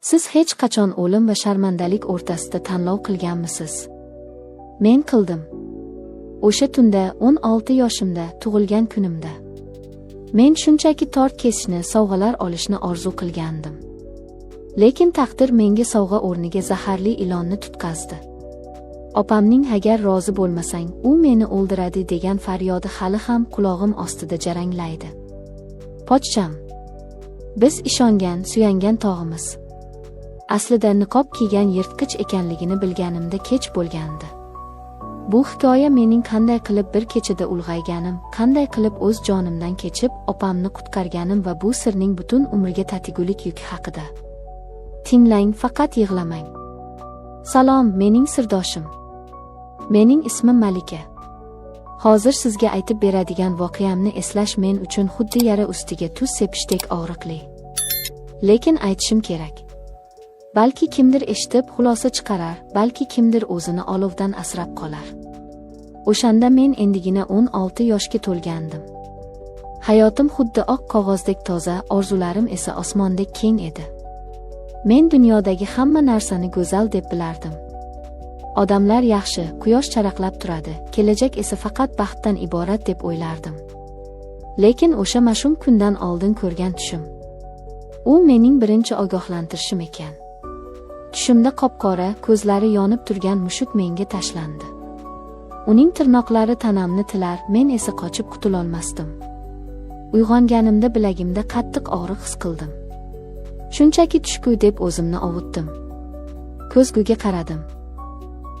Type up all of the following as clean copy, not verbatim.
Siz hech qachon o'lim va sharmandalik o'rtasida tanlov qilganmisiz? Men qildim. O'sha tunda 16 yoshimda, tug'ilgan kunimda. Men shunchaki tort kesishni, sovg'alar olishni orzu qilgandim. Lekin taqdir menga sovg'a o'rniga zaharli ilonni tutqazdi. Opamning "agar rozi bo'lmasang, u meni o'ldiradi" degan faryodi hali ham qulog'im ostida jaranglaydi. Pochcham. Biz ishongan, suyangan tog'imiz. Aslida niqob kiygan yirtqich ekanligini bilganimda kech bo'lgandi. Bu hikoya mening qanday qilib bir kechada ulg'ayganim, qanday qilib o'z jonimdan kechib, opamni qutqarganim va bu sirning butun umrga tatigulik yuki haqida. Tinglang, faqat yig'lamang. Salom, mening sirdoshim. Mening ismim Malika. Hozir sizga aytib beradigan voqeamni eslash men uchun xuddi yara ustiga tuz sepishdek og'riqli. Lekin aytishim kerak. Balki kimdir eshitib xulosa chiqarar, balki kimdir o'zini olovdan asrab qolar. O'shanda men endigina 16 yoshga to'lgandim. Hayotim xuddi oq qog'ozdek toza, orzularim esa osmondek keng edi. Men dunyodagi hamma narsani go'zal deb bilardim. Odamlar yaxshi, quyosh charaqlab turadi, kelajak esa faqat baxtdan iborat deb o'ylardim. Lekin o'sha mash'um kundan oldin ko'rgan tushim. U mening birinchi ogohlantirishim ekan. Tushimda qop-qora, ko'zlari yonib turgan mushuk menga tashlandi. Uning tirnoqlari tanamni tilar, men esa qochib qutulolmasdim. Uyg'onganimda bilagimda qattiq og'riq his qildim. Shunchaki tushku deb o'zimni ovutdim. Ko'zguga qaradim.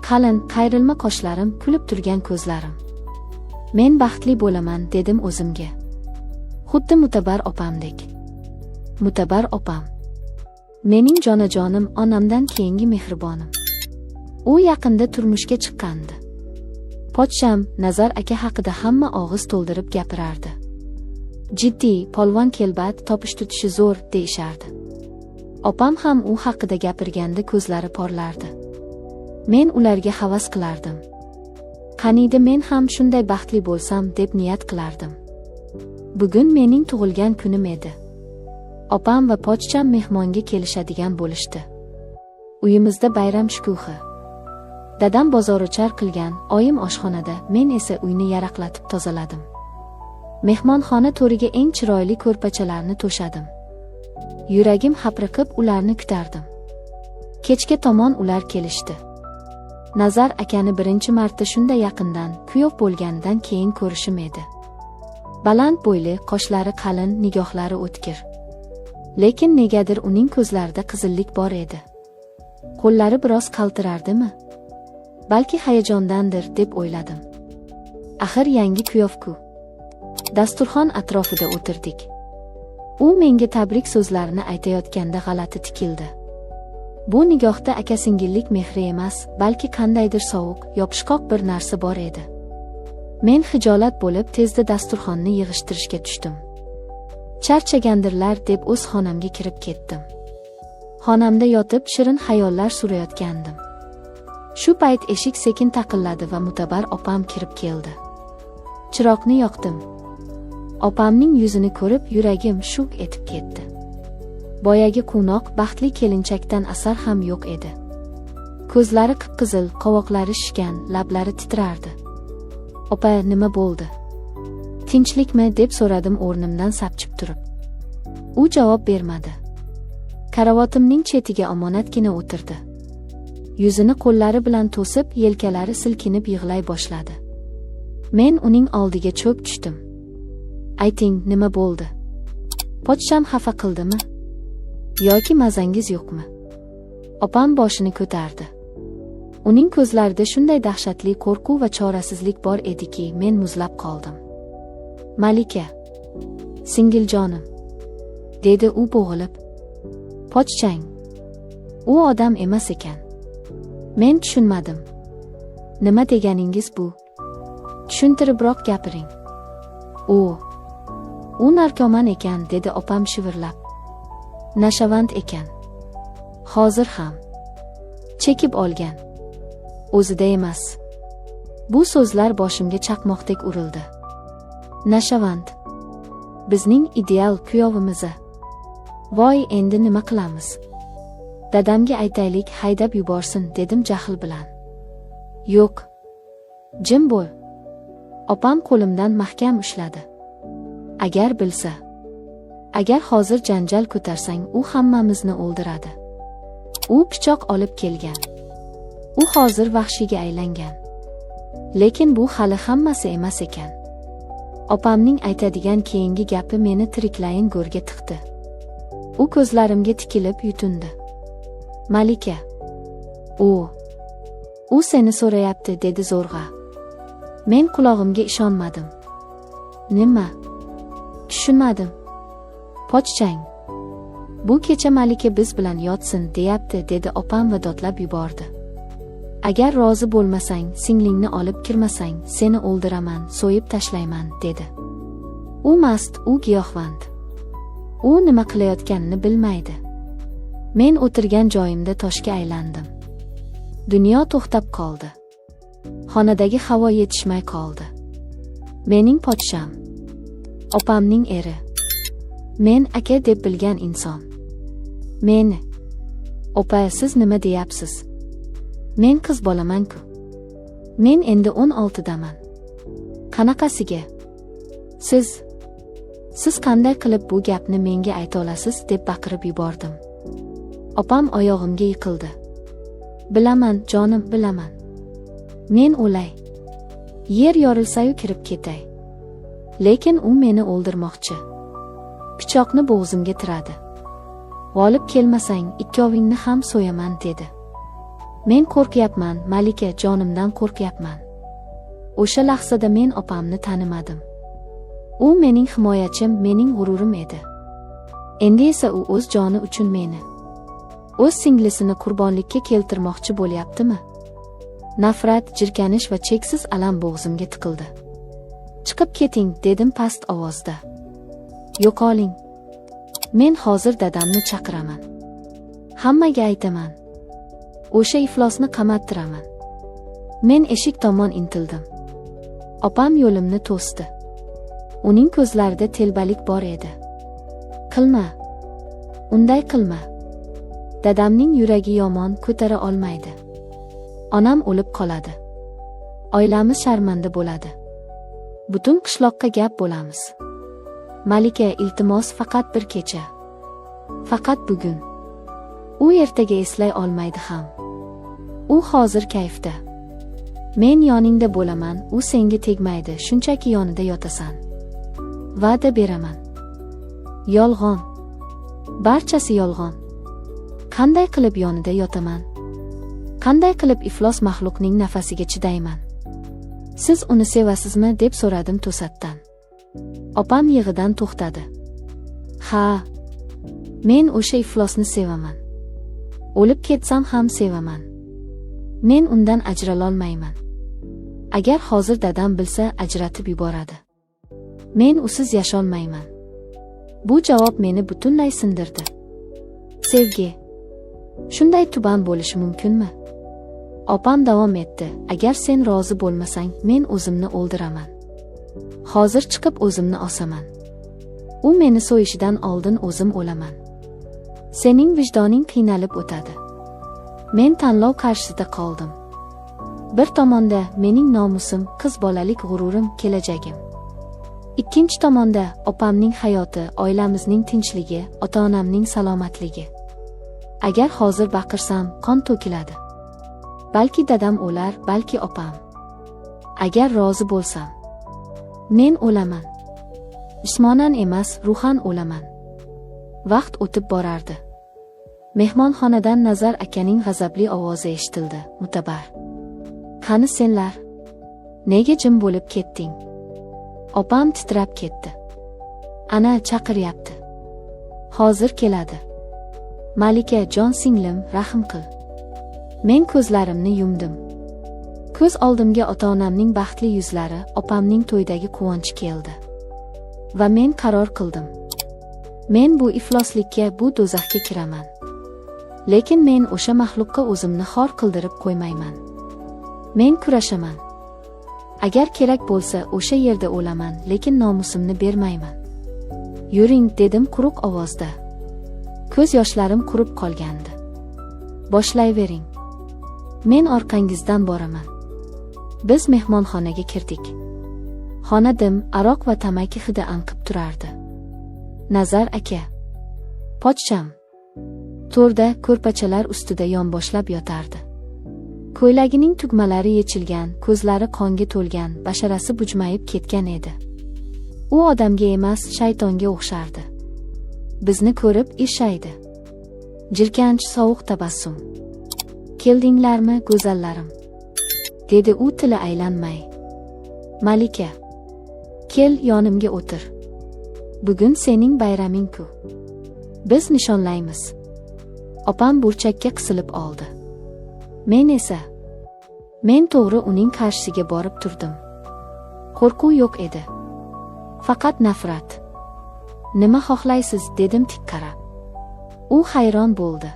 Qalin, qayrilma qoshlarim, kulib turgan ko'zlarim. Men baxtli bo'laman, dedim o'zimga. Xuddi Mutabar opamdek. Mutabar opam. Mening jonajonim, onamdan keyingi mehribonim. U yaqinda turmushga chiqqandi. Pochcham, Nazar aka haqida hamma og'iz to'ldirib gapirardi. Jiddiy, polvon kelbat, topish tutishi zo'r, deyishardi. Opam ham u haqida gapirganda ko'zlari porlardi. Men ularga havas qilardim. Qaniydi men ham shunday baxtli bo'lsam deb niyat qilardim. Bugun mening tug'ilgan kunim edi. Opam va pochcham mehmonga kelishadigan bo'lishdi. Uyimizda bayram shukuhi. Dadam bozor-o'char qilgan, oyim oshxonada, men esa uyni yaraqlatib tozaladim. Mehmonxona to'riga eng chiroyli ko'rpachalarni to'shadim. Yuragim hapriqib ularni kutardim. Kechga tomon ular kelishdi. Nazar akani birinchi marta shunday yaqindan, kuyov bo'lganidan keyin ko'rishim edi. Baland bo'yli, qoshlari qalin, nigohlari o'tkir. Lekin negadir uning ko'zlarida qizillik bor edi. Qo'llari biroz qaltirardimi? Balki hayajondandir, deb o'yladim. Axir yangi kuyovku. Dasturxon atrofida o'tirdik. U menga tabrik so'zlarini aytayotganda g'alati tikildi. Bu nigohda aka-singillik mehri emas, balki qandaydir sovuq, yopishqoq bir narsa bor edi. Men xijolat bo'lib tezda dasturxonni yig'ishtirishga tushdim. Charchagandirlar deb o'z xonamga kirib ketdim. Xonamda yotib shirin xayollar surayotgandim. Shu payt eshik sekin taqilladi va Mutabar opam kirib keldi. Chiroqni yoqdim. Opamning yuzini ko'rib yuragim shuk etib ketdi. Boyagi quvnoq, baxtli kelinchakdan asar ham yo'q edi. Ko'zlari qip-qizil, qovoqlari shishgan, lablari titrardi. "Opa, nima bo'ldi? Tinchlikmi?" deb so'radim o'rnimdan sapchib turib. U javob bermadi. Karavotimning chetiga omonatgina o'tirdi. Yuzini qo'llari bilan to'sib, yelkalari silkinib yig'lay boshladi. Men uning oldiga cho'k tushdim. "Ayting, nima bo'ldi? Pochcham xafa qildimi? Yoki mazangiz yo'qmi?" Opam boshini ko'tardi. Uning ko'zlarida shunday dahshatli qo'rquv va chorasizlik bor ediki, men muzlab qoldim. "Malika, singiljonim", dedi u bo'g'ilib. "Pochchang, u odam emas ekan." Men tushunmadim. "Nima deganingiz bu? Tushuntiribroq gapiring." U narkoman ekan", dedi opam shivirlab. "Nashavand ekan. Hozir ham chekib olgan. O'zida emas." Bu so'zlar boshimga chaqmoqdek urildi. Nashavand. Bizning ideal kuyovimiz. Voy, endi nima qilamiz? Dadamga aytaylik, haydab yuborsin, dedim jahl bilan. Yo'q. Jim bo'l. Opam qo'limdan mahkam ushladi. Agar bilsa, agar hozir janjal ko'tarsang, u hammamizni o'ldiradi. U pichoq olib kelgan. U hozir vahshiyga aylangan. Lekin bu hali hammasi emas ekan. Opamning aytadigan keyingi gapi meni tiriklayin go'rga tiqdi. U ko'zlarimga tikilib yutindi. Malika. U seni so'rayapti, dedi zo'rg'a. Men qulog'imga ishonmadim. Nima? Tushunmadim. Pochchang. Bu kecha Malika biz bilan yotsin, deyapti, dedi opam va dodlab yubordi. Agar rozi bo'lmasang, singlingni olib kirmasang, seni o'ldiraman, so'yib tashlayman, dedi. U mast, u giyohvand. U nima qilayotganini bilmaydi. Men o'tirgan joyimda toshga aylandim. Dunyo to'xtab qoldi. Xonadagi havo yetishmay qoldi. Mening pochsham, opamning eri, men aka deb bilgan inson. Meni, opa, siz nima deyapsiz? Men qiz bolaman-ku. Men endi 16 daman. Qanaqasiga? Siz qanday qilib bu gapni menga ayta olasiz, deb baqirib yubordim. Opam oyog'imga yiqildi. Bilaman, jonim, bilaman. Men o'lay. Yer yorilsa-yu kirib ketay. Lekin u meni o'ldirmoqchi. Pichoqni bo'g'zimga tiradi. G'olib kelmasang, ikkovingni ham so'yaman, dedi. Men qo'rqyapman, Malika, jonimdan qo'rqyapman. O'sha lahzada men opamni tanimadim. U mening himoyachim, mening g'ururim edi. Endi esa u o'z joni uchun meni, o'z singlisini qurbonlikka keltirmoqchi bo'lyaptimi? Nafrat, jirkanish va cheksiz alam bo'g'zimga tiqildi. Chiqib keting, dedim past ovozda. Yo'qoling. Men hozir dadamni chaqiraman. Hammaga aytaman. O'sha iflosni qamattiraman. Men eshik tomon intildim. Opam yo'limni to'sdi. Uning ko'zlarida telbalik bor edi. Qilma. Unday qilma. Dadamning yuragi yomon, ko'tara olmaydi. Onam o'lib qoladi. Oilamiz sharmanda bo'ladi. Butun qishloqqa gap bo'lamiz. Malika, iltimos, faqat bir kecha. Faqat bugun. U ertaga eslay olmaydi ham. U hozir kayfda. Men yoningda bo'laman, u senga tegmaydi, shunchaki yonida yotasan. Va'da beraman. Yolg'on. Barchasi yolg'on. Qanday qilib yonida yotaman? Qanday qilib iflos maxluqning nafasiga chidayman? Siz uni sevasizmi, deb so'radim to'satdan. Opam yig'idan to'xtadi. Ha, men o'sha iflosni sevaman. O'lib ketsam ham sevaman. Men undan ajralolmayman. Agar hozir dadam bilsa, ajratib yuboradi. Men usiz yasholmayman. Bu javob meni butunlay sindirdi. Sevgi shunday tuban bo'lishi mumkinmi? Opam davom etdi. Agar sen rozi bo'lmasang, men o'zimni o'ldiraman. Hozir chiqib o'zimni osaman. U meni so'yishidan oldin o'zim o'laman. Sening vijdoning qiynalib o'tadi. Men tanlov qarshisida qoldim. Bir tomonda mening nomusim, qiz bolalik g'ururim, kelajagim. Ikkinchi tomonda opamning hayoti, oilamizning tinchligi, ota-onamning salomatligi. Agar hozir baqirsam, qon to'kiladi. Balki dadam o'lar, balki opam. Agar rozi bo'lsam, men o'laman. Jismonan emas, ruhan o'laman. Vaqt o'tib borardi. Mehmonxonadan Nazar akaning g'azabli ovozi eshitildi. Mutabar. Qani senlar? Nega jim bo'lib ketding? Opam titrab ketdi. Ana chaqiryapti. Hozir keladi. Malika, jon singlim, rahm qil. Men ko'zlarimni yumdim. Ko'z oldimga ota-onamning baxtli yuzlari, opamning to'ydagi quvonchi keldi. Va men qaror qildim. Men bu ifloslikka, bu do'zaxga kiraman. Lekin men o'sha maxluqqa o'zimni xor qildirib qo'ymayman. Men kurashaman. Agar kerak bo'lsa, o'sha yerda o'laman, lekin nomusimni bermayman. Yuring, dedim quruq ovozda. Ko'z yoshlarim qurib qolgandi. boshlayvering. Men orqangizdan boraman. Biz mehmonxonaga kirdik. Xona dim, aroq va tamaki hidi anqib turardi. Nazar aka, pochcham to'rda ko'rpachalar ustida yonboshlab yotardi. Ko'ylagining tugmalari yechilgan, ko'zlari qonga to'lgan, basharasi bujmayib ketgan edi. U odamga emas, shaytonga o'xshardi. Bizni ko'rib irshaydi. Jirkanch sovuq tabassum. Keldinglarmi, go'zallarim? Dedi u tili aylanmay. Malika, kel yonimga o'tir. Bugun sening bayraming-ku. Biz nishonlaymiz. Opam burchakka qisilib oldi. Men to'g'ri uning qarshisiga borib turdim. Qo'rquv yo'q edi. Faqat nafrat. Nima xohlaysiz, dedim tik qarab. U hayron bo'ldi.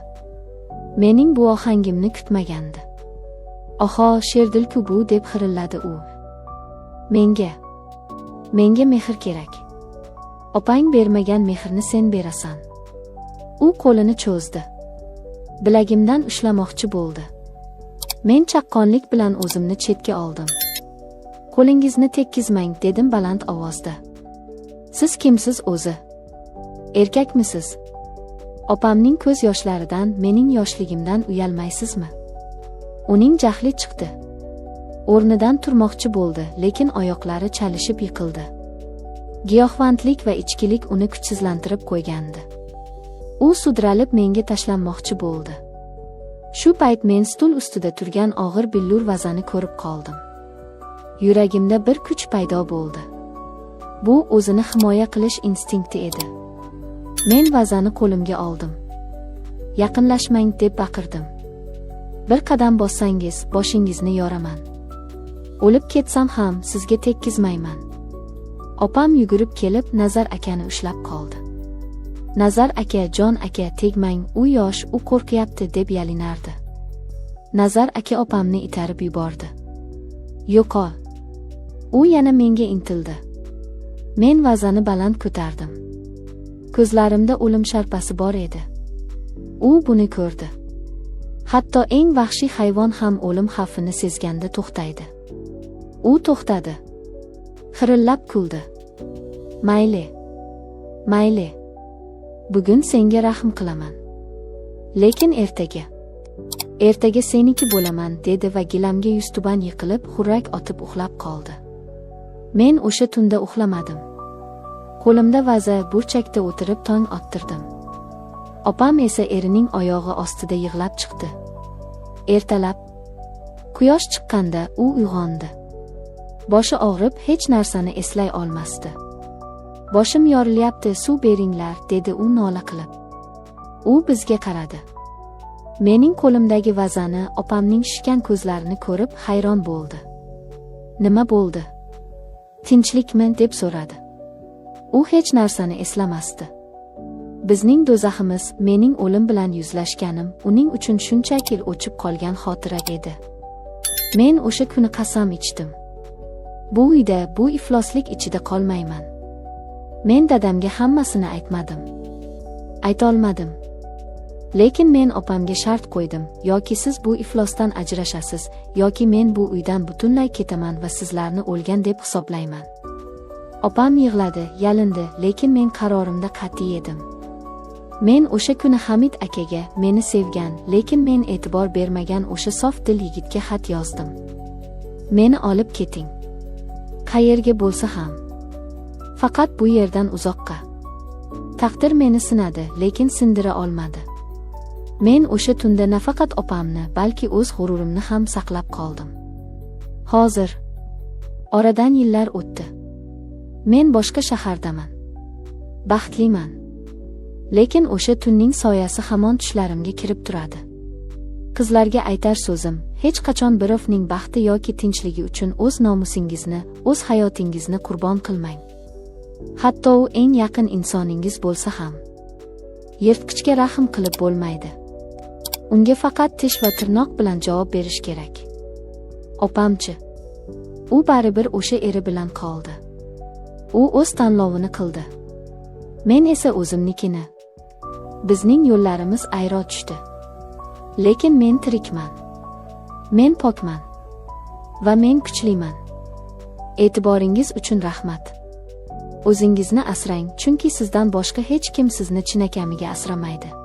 Mening bu ohangimni kutmagandi. Oho, sherdil-ku bu, deb xirilladi u. Menga mehr kerak. Opang bermagan mehrni sen berasan. U qo'lini cho'zdi. Bilagimdan ushlamoqchi bo'ldi. Men chaqqonlik bilan o'zimni chetga oldim. Qo'lingizni tekkizmang, dedim baland ovozda. Siz kimsiz o'zi? Erkakmisiz? Opamning ko'z yoshlaridan, mening yoshligimdan uyalmaysizmi? Uning jahli chiqdi. O'rnidan turmoqchi bo'ldi, lekin oyoqlari chalishib yiqildi. Giyohvandlik va ichkilik uni kuchsizlantirib qo'ygandi. U sudralib menga tashlanmoqchi bo'ldi. Shu payt men stul ustida turgan og'ir billur vazani ko'rib qoldim. Yuragimda bir kuch paydo bo'ldi. Bu o'zini himoya qilish instinkti edi. Men vazani qo'limga oldim. Yaqinlashmang, deb baqirdim. Bir qadam bossangiz, boshingizni yoraman. O'lib ketsam ham sizga tekkizmayman. Opam yugurib kelib Nazar akani ushlab qoldi. Nazar aka, jon aka, tegmang, u yosh, u qo'rqyapti, deb yalinardi. Nazar aka opamni itarib yubordi. Yo'qol. U yana menga intildi. Men vazani baland ko'tardim. Ko'zlarimda o'lim sharpasi bor edi. U buni ko'rdi. Hatto eng vahshiy hayvon ham o'lim xavfini sezganda to'xtaydi. U to'xtadi. Xirillab kuldi. Mayli. Bugun senga rahm qilaman. Lekin ertaga seniki bo'laman, dedi va gilamga yuztuban yiqilib, xurrak otib uxlab qoldi. Men o'sha tunda uxlamadim. Qo'limda vaza, burchakda o'tirib tong ottirdim. Opam esa erining oyog'i ostida yig'lab chiqdi. Ertalab quyosh chiqqanda u uyg'ondi. Boshi og'rib, hech narsani eslay olmasdi. Boshim yorilyapti, suv beringlar, dedi u nola qilib. U bizga qaradi. Mening qo'limdagi vazani, opamning shishgan ko'zlarini ko'rib hayron bo'ldi. Nima bo'ldi? Tinchlikmi, deb so'radi. U hech narsani eslamasdi. Bizning do'zaximiz, mening o'lim bilan yuzlashganim, uning uchun shunchaki o'chib qolgan xotira edi. Men o'sha kuni qasam ichdim. Bu uyda, bu ifloslik ichida qolmayman. Men dadamga hammasini aytmadim. Aytolmadim. Lekin men opamga shart qo'ydim, yoki siz bu iflosdan ajrashasiz, yoki men bu uydan butunlay ketaman va sizlarni o'lgan deb hisoblayman. Opam yig'ladi, yalindi, lekin men qarorimda qat'iy edim. Men o'sha kuni Hamid akaga, meni sevgan, lekin men e'tibor bermagan o'sha sof dil yigitga xat yozdim. Meni olib keting. Qayerga bo'lsa ham. Faqat bu yerdan uzoqqa. Taqdir meni sinadi, lekin sindira olmadi. Men o'sha tunda nafaqat opamni, balki o'z g'ururimni ham saqlab qoldim. Hozir oradan yillar o'tdi. Men boshqa shahardaman. Baxtliman. Lekin o'sha tunning soyasi hamon tushlarimga kirib turadi. Qizlarga aytar so'zim, hech qachon birovning baxti yoki tinchligi uchun o'z nomusingizni, o'z hayotingizni qurbon qilmang. Hatto u eng yaqin insoningiz bo'lsa ham. Yirtqichga rahm qilib bo'lmaydi. Unga faqat tish va tirnoq bilan javob berish kerak. Opamchi? U baribir o'sha eri bilan qoldi. U o'z tanlovini qildi. Men esa o'zimnikini. Bizning yo'llarimiz ayro tushdi. Lekin men tirikman. Men pokman. Va men kuchliman. E'tiboringiz uchun rahmat. O'zingizni asrang, chunki sizdan boshqa hech kim sizni chinakamiga asramaydi.